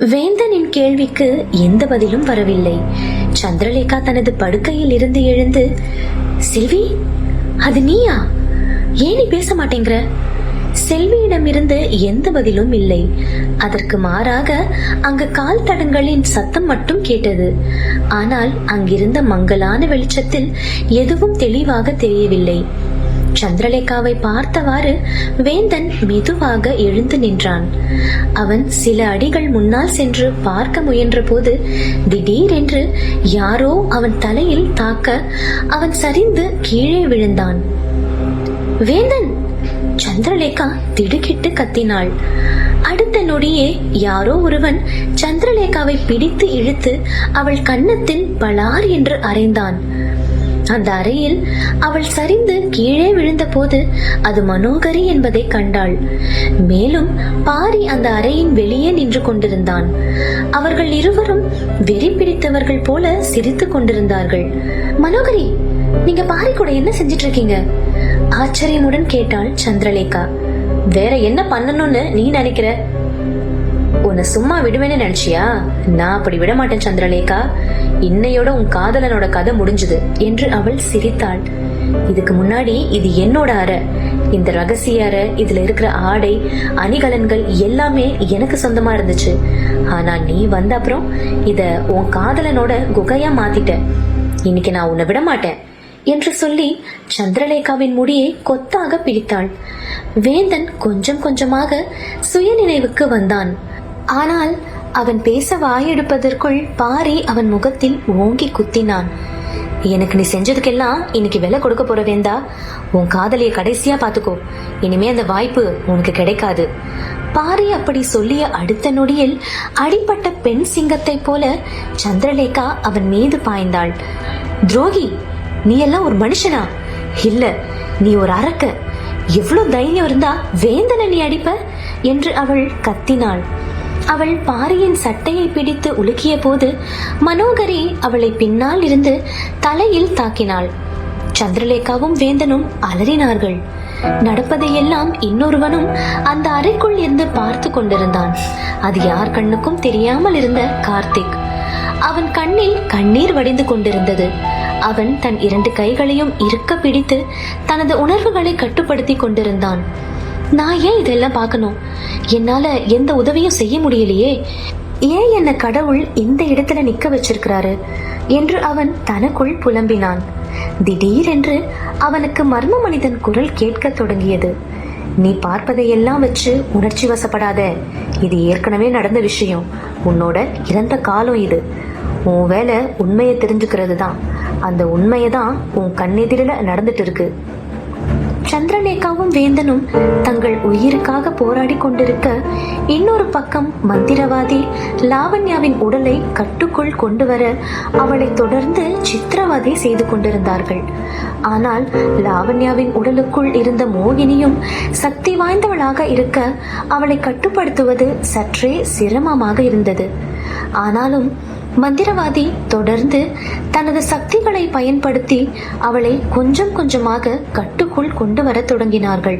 வேந்தனின் கேள்விக்கு எந்த பதிலும் வரவில்லை. சந்திரலேகா தனது படுக்கையில் இருந்து எழுந்து, செல்வி, அது நீயா? ஏன் நீ பேச மாட்டேங்கிற? செல்வியிடமிருந்து எந்த பதிலும் இல்லை. அதற்கு மாறாக அங்கு கால் தடங்களின் சத்தம் மட்டும் கேட்டது. ஆனால் அங்கிருந்த மங்கலான வெளிச்சத்தில் எதுவும் தெளிவாக தெரியவில்லை. சந்திரலேகாவை பார்த்தவாறு வேந்தன் மெதுவாக எழுந்து நின்றான். அவன் சில அடிகள் முன்னால் சென்று பார்க்க முயன்ற போது திடீரென்று யாரோ அவன் தலையில் தாக்க அவன் சரிந்து கீழே விழுந்தான். வேந்தன்! சந்திரலேகா திடுக்கிட்டு கத்தினாள். அடுத்த நொடியே யாரோ ஒருவன் சந்திரலேகாவை பிடித்து இழுத்து அவள் கன்னத்தில் பலார் என்று அறைந்தான். அந்த அறையில் அவள் சரிந்து கீழே விழுந்த போது அது மனோகரி என்பதை கண்டாள். மேலும் பாரி அந்த அறையின் வெளியே நின்று கொண்டிருந்தான். அவர்கள் இருவரும் வெறி பிடித்தவர்கள் போல சிரித்துக் கொண்டிருந்தார்கள். மனோகரி, நீங்க பாரி கூட என்ன செஞ்சிட்டு இருக்கீங்க? ஆச்சரியமுடன் கேட்டாள் சந்திரலேகா. வேற என்ன பண்ணணும்னு நீ நினைக்கிற? உன்னை சும்மா விடுவேன்னு நினைச்சியா? நான் அப்படி விட மாட்டேன் சந்திரலேகா. இன்னையோட உன் காதலனோட கதை முடிஞ்சுது என்று அவள் சிரித்தாள். இதுக்கு முன்னாடி இது என்னோட அறை. இந்த ரகசிய அறை, இதுல இருக்கிற ஆடை, அணிகலன்கள் எல்லாமே எனக்கு சொந்தமா இருந்துச்சு. ஆனா நீ வந்த அப்புறம் இத உன் காதலனோட குகையா மாத்திட்ட. இன்னைக்கு நான் உன்னை விட மாட்டேன் என்று சொல்லி சந்திரலேகாவின் முடியை கொத்தாக பிடித்தாள். வேந்தன் கொஞ்சம் கொஞ்சமாக சுயநினைவுக்கு வந்தான். ஆனால் அவன் பேச வாயெடுப்பதற்குள் பாரி அவன் முகத்தில் ஓங்கி குத்தினான். எனக்கு நீ செஞ்சதுக்கெல்லாம் இன்னைக்கு விலை கொடுக்க போற வேந்தா. உன் காதலிய கடைசியா பாத்துக்கோ. இனிமே அந்த வாய்ப்பு உனக்கு கிடைக்காது. பாரி அப்படி சொல்லிய அடுத்த நொடியில் அடிப்பட்ட பெண் சிங்கத்தை போல சந்திரலேகா அவன் மீது பாய்ந்தாள். துரோகி, நீ எல்லாம் ஒரு மனுஷனா? இல்ல, நீ ஒரு அரக்க. எவ்வளவு தைரியம் இருந்தா வேந்தனை நீ அடிப்ப என்று அவள் கத்தினாள். அவள் பாரியின் சட்டையை பிடித்து உலுக்கிய போது மனோகரி அவளை பின்னால் இருந்து தலையில் தாக்கினாள். சந்திரலேகாவும் வேந்தனும் அலறினார்கள். நடப்பதையெல்லாம் இன்னொருவனும் அந்த அறைக்குள் இருந்து பார்த்து கொண்டிருந்தான். அது யார் கண்ணுக்கும் தெரியாமல் இருந்த கார்த்திக். அவன் கண்ணில் கண்ணீர் வடிந்து கொண்டிருந்தது. அவன் தன் 2 கைகளையும் இறுக்க பிடித்து தனது உணர்வுகளை கட்டுப்படுத்தி கொண்டிருந்தான். நான் ஏன் இதெல்லாம் பார்க்கணும்? என்னால எந்த உதவியும் செய்ய முடியலையே. ஏன் என்ன கடவுள் இந்த இடத்துல நிக்க வச்சிருக்கிறாரு என்று அவன் தனக்குள் புலம்பினான். திடீரென்று அவனுக்கு மர்ம மனிதன் குரல் கேட்க தொடங்கியது. நீ பார்ப்பதையெல்லாம் வச்சு உணர்ச்சி வசப்படாத. இது ஏற்கனவே நடந்த விஷயம். உன்னோட இறந்த காலம் இது. உன் வேலை உண்மையை தெரிஞ்சுக்கிறது தான். அந்த உண்மையதான் உன் கண்ணெதிரில நடந்துட்டு இருக்கு. சந்திரலேகாவும் வேந்தனும் தங்கள் உயிருக்காக போராடி கொண்டிருக்க, இன்னொரு பக்கம் மந்திரவாதி லாவண்யாவின் உடலை கட்டுக்குள் கொண்டு வர அவளை தொடர்ந்து சித்திரவதை செய்து கொண்டிருந்தார்கள். ஆனால் லாவண்யாவின் உடலுக்குள் இருந்த மோகினியும் சக்தி வாய்ந்தவளாக இருக்க அவளை கட்டுப்படுத்துவது சற்றே சிரமமாக இருந்தது. ஆனாலும் மந்திரவாதி தொடர்ந்து தனது சக்திகளை பயன்படுத்தி அவளை கொஞ்சம் கொஞ்சமாக கட்டுக்குள் கொண்டு வர தொடங்கினார்கள்.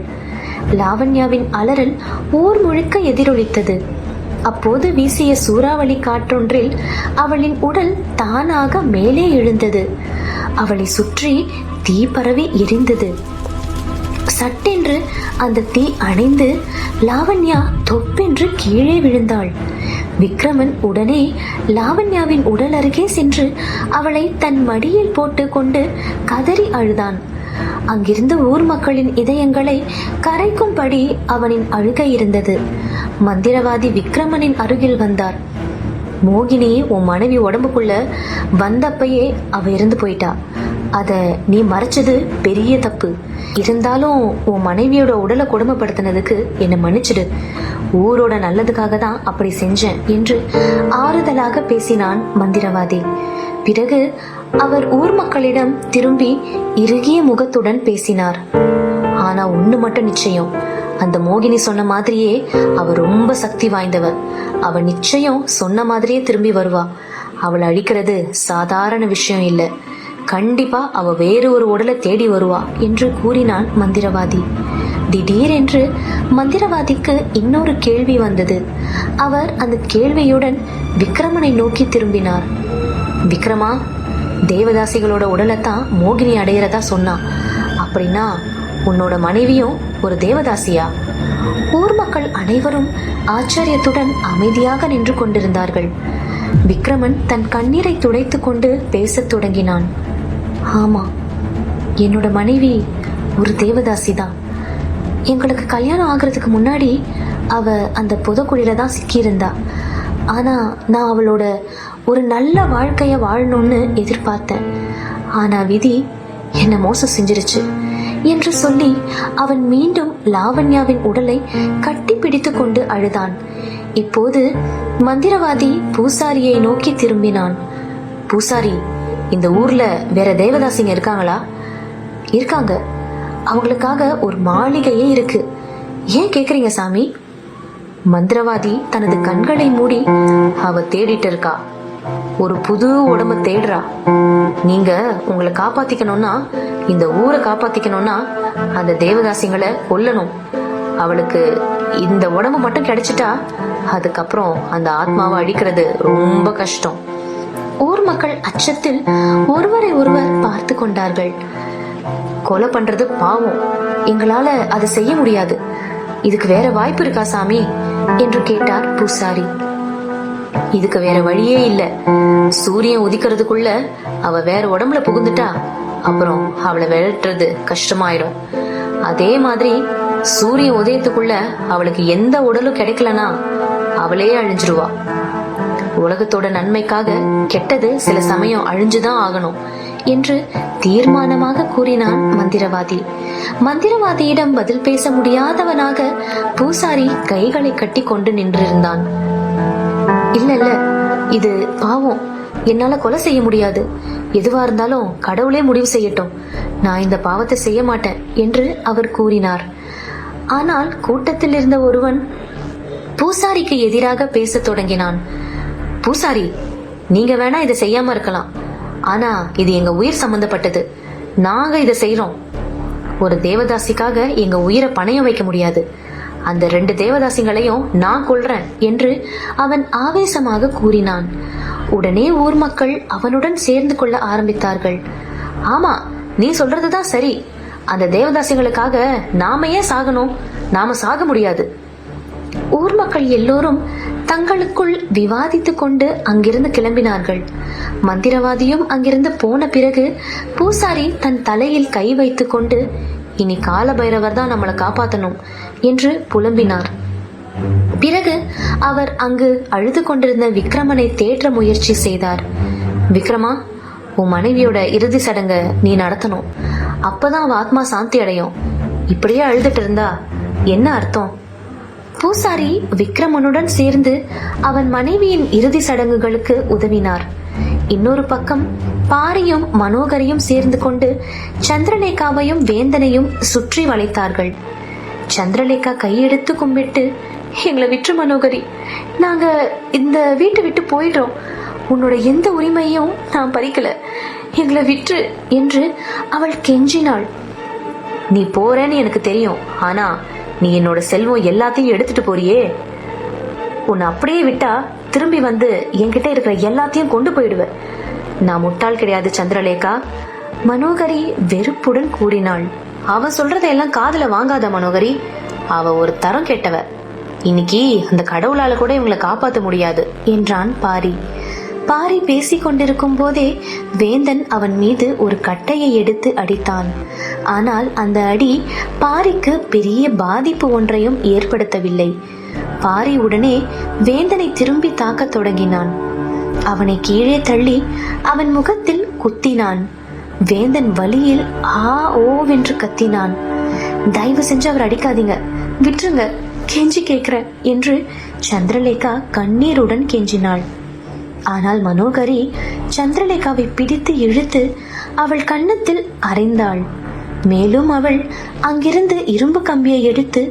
லாவண்யாவின் அலறல் ஊர் முழுக்க எதிரொலித்தது. அப்போது வீசிய சூறாவளி காற்றொன்றில் அவளின் உடல் தானாக மேலே எழுந்தது. அவளை சுற்றி தீ பரவி எரிந்தது. சட்டென்று அந்த தீ அணைந்து லாவண்யா தொப்பென்று கீழே விழுந்தாள். விக்ரமன் உடனே லாவண்யாவின் உடல் அருகே சென்று அவளை தன் மடியில் போட்டு கொண்டு கதறி அழுதான். அங்கிருந்த ஊர் மக்களின் இதயங்களை கரைக்கும்படி அவனின் அழுகை இருந்தது. மந்திரவாதி விக்ரமனின் அருகில் வந்தார். மோகினி உன் மனைவி உடம்புக்குள்ள வந்தப்பயே அவ இறந்து போயிட்டா. அத நீ மறைச்சது பெரிய தப்பு. இருந்தாலும் உன் மனைவியோட உடலை கொடுமைப்படுத்தினதுக்கு என்னை மன்னிச்சிடு. ஊரோட நல்லதுக்காக தான் அப்படி செஞ்சேன் என்று ஆறுதலாக பேசினான் மந்திரவாதி. பிறகு அவர் ஊர் மக்களிடம் திரும்பி இறுகிய முகத்துடன் பேசினார். ஆனா ஒண்ணு மட்டும் நிச்சயம், அந்த மோகினி சொன்ன மாதிரியே அவ ரொம்ப சக்தி வாய்ந்தவ. அவ நிச்சயம் சொன்ன மாதிரியே திரும்பி வருவா. அவளை அழிக்கிறது சாதாரண விஷயம் இல்ல. கண்டிப்பா அவ வேறு ஒரு உடலை தேடி வருவா என்று கூறினான் மந்திரவாதி. திடீரென்று மந்திரவாதிக்கு இன்னொரு கேள்வி வந்தது. அவர் அந்த கேள்வியுடன் விக்ரமனை நோக்கி திரும்பினார். விக்ரமா, தேவதாசிகளோட உடலைத்தான் மோகினி அடையிறதா சொன்னான். அப்படின்னா உன்னோட மனைவியும் ஒரு தேவதாசியா? ஊர் மக்கள் அனைவரும் ஆச்சரியத்துடன் அமைதியாக நின்று கொண்டிருந்தார்கள். விக்ரமன் தன் கண்ணீரை துடைத்து கொண்டு பேசத் தொடங்கினான். ஆமா, என்னோட மனைவி ஒரு தேவதாசி தான். எங்களுக்கு கல்யாணம் ஆகிறதுக்கு முன்னாடி அவ அந்த புதக்குழியில தான் சிக்கியிருந்தா. ஆனா நான் அவளோட ஒரு நல்ல வாழ்க்கைய வாழணும்னு எதிர்பார்த்தேன். ஆனா விதி என்ன மோசம் செஞ்சிருச்சு என்று சொல்லி அவன் மீண்டும் லாவண்யாவின் உடலை கட்டி பிடித்து கொண்டு அழுதான். இப்போது மந்திரவாதி பூசாரியை நோக்கி திரும்பினான். பூசாரி, இந்த ஊர்ல வேற தேவதாசிங்க இருக்காங்களா? இருக்காங்க, அவங்களுக்காக ஒரு மாளிகையே இருக்கு. ஏன் கேக்குறீங்க சாமி? மந்திரவாதி தனது கண்களை மூடி, அவ தேடிட்டு இருக்கா, ஒரு புது உடம்ப தேடுறா. நீங்க உங்களை காப்பாத்திக்கணும்னா, இந்த ஊரை காப்பாத்திக்கணும்னா அந்த தேவதாசிங்களை கொல்லணும். அவளுக்கு இந்த உடம்பு மட்டும் கிடைச்சிட்டா அதுக்கப்புறம் அந்த ஆத்மாவை அழிக்கிறது ரொம்ப கஷ்டம். ஊர் மக்கள் அச்சத்தில் ஒருவரை ஒருவர் பார்த்து கொண்டார்கள். கொலை பண்றது பாவம், எங்களால அதை செய்ய முடியாது. இதுக்கு வேற வாய்ப்பு இருக்கா சாமி என்று கேட்டார் பூசாரி. இதுக்கு வேற வழியே இல்ல. சூரியன் உதிக்கிறதுக்குள்ள அவ வேற உடம்புல புகுந்துட்டா அப்புறம் அவளை விரட்டுறது கஷ்டமாயிடும். அதே மாதிரி சூரியன் உதயத்துக்குள்ள அவளுக்கு எந்த உடலும் கிடைக்கலனா அவளே அழிஞ்சிருவா. உலகத்தோட நன்மைக்காக கெட்டது சில சமயம் அழிஞ்சுதான் ஆகணும் என்று தீர்மானமாக கூறினான் மந்திரவாதி. மந்திரவாதியிடம் பதில் பேச முடியாதவனாக பூசாரி கைகளை கட்டி கொண்டு நின்றிருந்தான். இல்ல இல்ல, இது பாவம், என்னால கொலை செய்ய முடியாது. எதுவா இருந்தாலும் கடவுளே முடிவு செய்யட்டும். நான் இந்த பாவத்தை செய்ய மாட்டேன் என்று அவர் கூறினார். ஆனால் கூட்டத்தில் இருந்த ஒருவன் பூசாரிக்கு எதிராக பேச தொடங்கினான். பூசாரி, நீங்க வேணா இதை செய்யாம இருக்கலாம், ஆனா இது எங்க உயிர் சம்பந்தப்பட்டது. நாங்க இதை செய்யறோம். ஒரு தேவதாசிக்காக எங்க உயிரை பணையம் வைக்க முடியாது. அந்த 2 தேவதாசிகளையும் நான் கொல்றேன் என்று அவன் ஆவேசமாக கூறினான். உடனே ஊர் மக்கள் அவனுடன் சேர்ந்து கொள்ள ஆரம்பித்தார்கள். ஆமா, நீ சொல்றதுதான் சரி. அந்த தேவதாசிகளுக்காக நாம ஏன் சாகணும்? நாம சாக முடியாது. ஊர் மக்கள் எல்லோரும் தங்களுக்குள் விவாதித்து கொண்டு அங்கிருந்து கிளம்பினார்கள். மந்திரவாதியும் அங்கிருந்து போன பிறகு பூசாரி தன் தலையில் கை வைத்து கொண்டு, இனி கால பைரவர் தான் நம்மளை காப்பாத்தணும் என்று புலம்பினார். பிறகு அவர் அங்கு அழுது கொண்டிருந்த விக்ரமனை தேற்ற முயற்சி செய்தார். விக்ரமா, உன் மனைவியோட இறுதி சடங்க நீ நடத்தணும். அப்பதான் அவ ஆத்மா சாந்தி அடையும். இப்படியே அழுதுட்டு இருந்தா என்ன அர்த்தம்? பூசாரி விக்ரமனுடன் சேர்ந்து அவன் மனைவியின் இறுதி சடங்குகளுக்கு உதவினார். இன்னொரு பக்கம் பாரியும் மனோகரையும் சேர்ந்து கொண்டு சந்திரலேகாவையும் வேந்தனையும் சுற்றி வளைத்தார்கள். சந்திரலேகா கையெடுத்து கும்பிட்டு, எங்களை விட்டு மனோகரி, நாங்க இந்த வீட்டை விட்டு போயிடுறோம். உன்னோட எந்த உரிமையும் நான் பறிக்கல, எங்களை விட்டு என்று அவள் கெஞ்சினாள். நீ போறேன்னு எனக்கு தெரியும், ஆனா நீ என்னோட செல்வம் எல்லாத்தையும் எடுத்துட்டு போறியே. உன்னை அப்படியே விட்டா திரும்பி வந்து என்கிட்ட இருக்கிற எல்லாத்தையும் கொண்டு போயிடுவ. நான் முட்டாள் கிடையாது சந்திரலேகா, மனோகரி வெறுப்புடன் கூறினாள். அவ சொல்றதையெல்லாம் காதுல வாங்காத மனோகரி, அவ ஒரு தரம் கெட்டவ. இன்னைக்கு அந்த கடவுளால கூட இவங்களை காப்பாற்ற முடியாது என்றான் பாரி. பாரி பேசிக் கொண்டிருக்கும் போதே வேந்தன் அவன் மீது ஒரு கட்டையை எடுத்து அடித்தான். ஆனால் அந்த அடி பாரிக்கு பெரிய பாதிப்பு ஒன்றையும் ஏற்படுத்தவில்லை. பாரி உடனே வேந்தனை திரும்பி தாக்கத் தொடங்கினான். அவனை கீழே தள்ளி அவன் முகத்தில் குத்தினான். வேந்தன் வலியில் ஆ ஓவென்று கத்தினான். தயவு செஞ்சு அவர் அடிக்காதீங்க, விட்டுருங்க, கெஞ்சி கேட்கிறேன் என்று சந்திரலேகா கண்ணீருடன் கெஞ்சினாள். ஆனால் மனோகரி சந்திரலேகாவை பிடித்து இழுத்து அவள் கன்னத்தில் அறைந்தாள். மேலும் அவள் அங்கிருந்து இரும்பு கம்பியை எடுத்து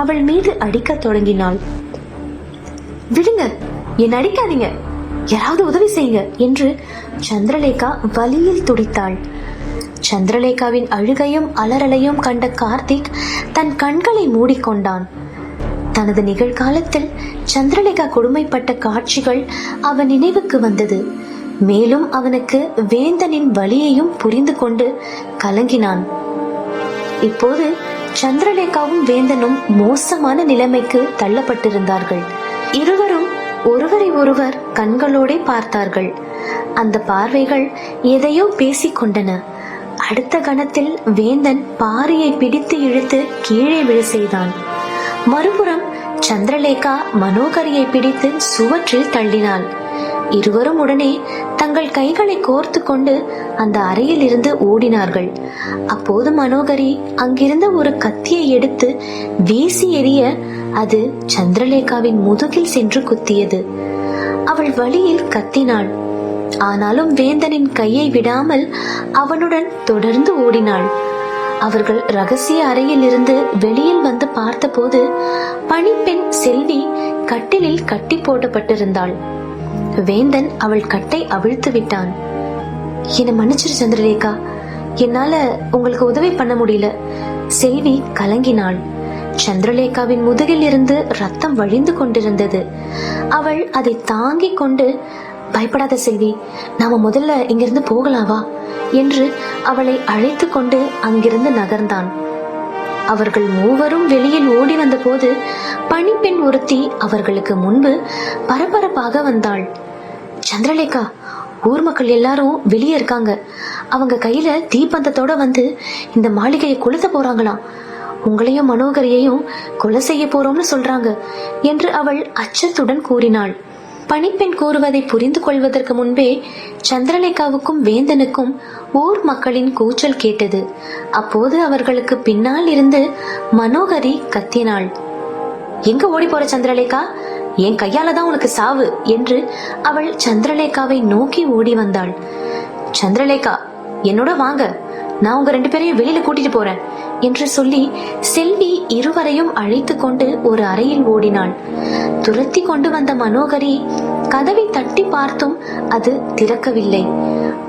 அவள் மீது அடிக்கத் தொடங்கினாள். விடுங்க, என்னை அடிக்காதீங்க, யாராவது உதவி செய்யுங்க என்று சந்திரலேகா வலியில் துடித்தாள். சந்திரலேகாவின் அழுகையும் அலறலையும் கண்ட கார்த்திக் தன் கண்களை மூடிக்கொண்டான். தனது நிகழ்காலத்தில் சந்திரலேகா கொடுமைப்பட்ட காட்சிகள் அவன் நினைவுக்கு வந்தது. மேலும் அவனுக்கு வேந்தனின் வலியையும் புரிந்து கொண்டு கலங்கினான். இப்போது சந்திரலேகாவும் வேந்தனும் மோசமான நிலைமைக்கு தள்ளப்பட்டிருந்தார்கள். இருவரும் ஒருவரை ஒருவர் கண்களோடே பார்த்தார்கள். அந்த பார்வைகள் எதையோ பேசிக்கொண்டன. அடுத்த கணத்தில் வேந்தன் பாரியை பிடித்து இழுத்து கீழே விழ செய்தான். மறுபுறம் சந்திரலேகா மனோகரியை பிடித்து சுவற்றில் தள்ளினாள். இருவரும் உடனே தங்கள் கைகளை கோர்த்து கொண்டு அந்த அறையில் இருந்து ஓடினார்கள். அப்போது மனோகரி அங்கிருந்த ஒரு கத்தியை எடுத்து வீசி எறிய அது சந்திரலேகாவின் முதுகில் சென்று குத்தியது. அவள் வலியில் கத்தினாள். ஆனாலும் வேந்தனின் கையை விடாமல் அவனுடன் தொடர்ந்து ஓடினாள். அவர்கள் ரகசிய அறையில் இருந்து வெளியில் வந்து பார்த்தபோது பணிப்பெண் செல்வி கட்டிலில் கட்டி போடப்பட்டிருந்தாள். வேந்தன் அவள் கட்டை அவிழ்த்து விட்டான். என்னை மன்னிச்சிரு சந்திரலேகா, என்னால உங்களுக்கு உதவி பண்ண முடியல. செல்வி கலங்கினாள். சந்திரலேகாவின் முதுகில் இருந்து ரத்தம் வழிந்து கொண்டிருந்தது. அவள் அதை தாங்கிக் கொண்டு, பயப்படாத செல்வி, நாம முதல்ல இங்கிருந்து போகலாவா என்று அவளை அழைத்து கொண்டு அங்கிருந்து நகர்ந்தான். அவர்கள் மூவரும் வெளியில் ஓடி வந்த போது பணிப்பெண் ஒருத்தி அவர்களுக்கு முன்பு பரபரப்பாக வந்தாள். சந்திரலேகா, ஊர் மக்கள் எல்லாரும் வெளியே இருக்காங்க. அவங்க கையில தீப்பந்தத்தோட வந்து இந்த மாளிகையை கொளுத்த போறாங்களாம். உங்களையும் மனோகரியையும் கொலை செய்ய போறோம்னு சொல்றாங்க என்று அவள் அச்சத்துடன் கூறினாள். பணிப்பெண் கூறுவதை புரிந்து கொள்வதற்கு முன்பே சந்திரலேகாவுக்கும் வேந்தனுக்கும் ஊர் மக்களின் கூச்சல் கேட்டது. அப்போது அவர்களுக்கு பின்னால் இருந்து மனோகரி கத்தினாள். எங்க ஓடி போற சந்திரலேகா? என் கையாலதான் உனக்கு சாவு என்று அவள் சந்திரலேகாவை நோக்கி ஓடி வந்தாள். சந்திரலேகா, என்னோட வாங்க, நான் உங்க 2 பேரையும் வெளியில கூட்டிட்டு போறேன் என்று சொல்லி செல்வி இருவரையும் அழைத்து கொண்டு ஒரு அறையில் ஓடினாள். துரத்தி கொண்டு வந்த மனோகரி கதவை தட்டி பார்த்தும் அது திறக்கவில்லை.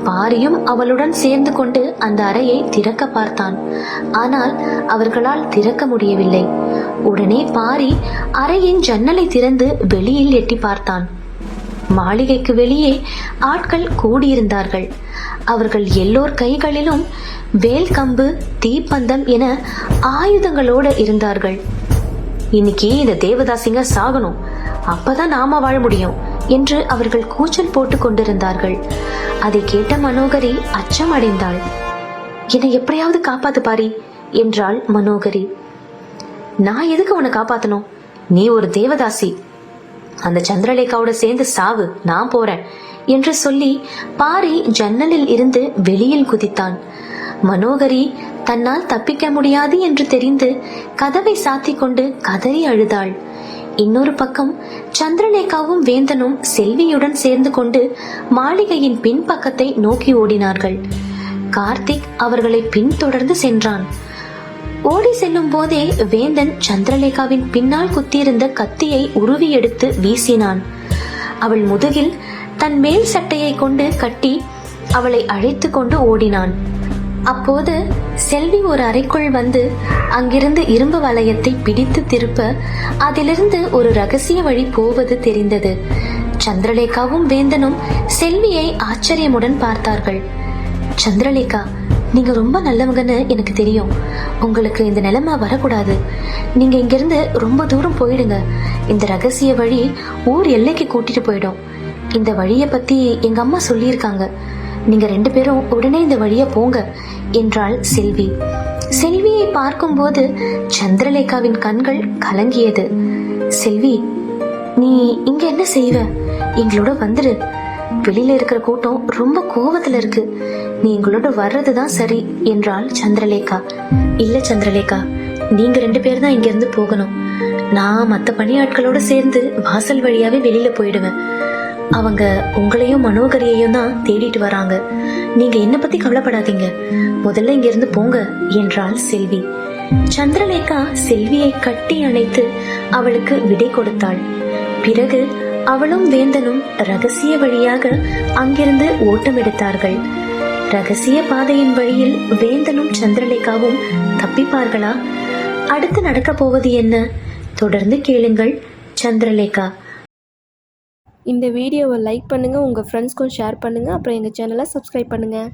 பாரியும் அவளுடன் சேர்ந்து கொண்டு அந்த அறையை திறக்க பார்த்தான். ஆனால் அவர்களால் திறக்க முடியவில்லை. உடனே பாரி அறையின் ஜன்னலை திறந்து வெளியில் எட்டி பார்த்தான். மாளிகைக்கு வெளியே ஆட்கள் கூடியிருந்தார்கள். அவர்கள் எல்லோர் கைகளிலும் வேல், கம்பு, தீப்பந்தம் என ஆயுதங்களோடு இருந்தார்கள். இன்னைக்கு இந்த தேவதாசிங்க சாகணும், அப்பதான் நாம வாழ முடியும் என்று அவர்கள் கூச்சல் போட்டு கொண்டிருந்தார்கள். அதை கேட்ட மனோகரி அச்சம் அடைந்தாள். என்னை எப்படியாவது காப்பாத்து பாரி என்றாள் மனோகரி. நான் எதுக்கு உன்னை காப்பாத்தணும்? நீ ஒரு தேவதாசி. அந்த சந்திரலேகாவோட சேர்ந்து சாவு, நான் போறேன் என்று சொல்லி பாரி ஜன்னலில் இருந்து வெளியில் குதித்தான். மனோகரி தன்னால் தப்பிக்க முடியாது என்று தெரிந்து கதவை சாத்தி கொண்டு கதறி அழுதாள். இன்னொரு பக்கம் சந்திரலேகாவும் வேந்தனும் செல்வியுடன் சேர்ந்து கொண்டு மாளிகையின் பின்பக்கத்தை நோக்கி ஓடினார்கள். கார்த்திக் அவர்களை பின்தொடர்ந்து சென்றான். ஓடி செல்லும் போதே வேந்தன் சந்திரலேகாவின் பின்னால் குத்தியிருந்த கத்தியை உருவி எடுத்து வீசினான். அவள் முதுகில் தன் மேல் சட்டையை கொண்டு கட்டி அவளை அழைத்து கொண்டு ஓடினான். அப்போது செல்வி ஒரு அறைக்குள் வந்து அங்கிருந்து இரும்பு வளையத்தை பிடித்து திருப்ப அதிலிருந்து ஒரு ரகசிய வழி போவது தெரிந்தது. சந்திரலேகாவும் வேந்தனும் செல்வியை ஆச்சரியமுடன் பார்த்தார்கள். சந்திரலேகா, நீங்க ரொம்ப நல்லவங்கன்னு எனக்கு தெரியும். உங்களுக்கு இந்த நிலைமை வரக்கூடாது. நீங்க இங்கிருந்து ரொம்ப தூரம் போயிடுங்க. இந்த ரகசிய வழி ஊர் எல்லைக்கு கூட்டிட்டு போயிடும். இந்த வழியை பத்தி எங்க அம்மா சொல்லியிருக்காங்க. நீங்க 2 பேரும் உடனே இந்த வழிய போங்க என்றாள் செல்வி. செல்வியை பார்க்கும்போது சந்திரலேகாவின் கண்கள் கலங்கியது. செல்வி, நீ இங்க என்ன செய்வ? எங்களோட வந்துடு. வெளியில இருக்கிற கூட்டம் ரொம்ப கோவத்துல இருக்கு. நீ எங்களோட வர்றதுதான் சரி என்றாள் சந்திரலேகா. இல்ல சந்திரலேகா, நீங்க 2 பேர் தான் இங்க இருந்து போகணும். நான் மத்த பணியாட்களோட சேர்ந்து வாசல் வழியாவே வெளியில போயிடுவேன். அவங்க உங்களையும் மனோகரியையும் தான் தேடிட்டு வராங்க. நீங்க என்ன பத்தி கவலைப்படாதீங்க. முதல்ல இங்க இருந்து போங்க என்றாள் செல்வி. சந்திரலேகா செல்வியை கட்டி அணைத்து அவளுக்கு விடை கொடுத்தாள். பிறகு அவளும் வேந்தனும் ரகசிய வழியாக அங்கிருந்து ஓட்டம் எடுத்தார்கள். ரகசிய பாதையின் வழியில் வேந்தனும் சந்திரலேகாவும் தப்பிப்பார்களா? அடுத்து நடக்க போவது என்ன? தொடர்ந்து கேளுங்கள் சந்திரலேகா. இந்த வீடியோவை லைக் பண்ணுங்கள், உங்கள் ஃப்ரெண்ட்ஸ்க்கும் ஷேர் பண்ணுங்கள், அப்புறம் எங்கள் சேனலை சப்ஸ்கிரைப் பண்ணுங்கள்.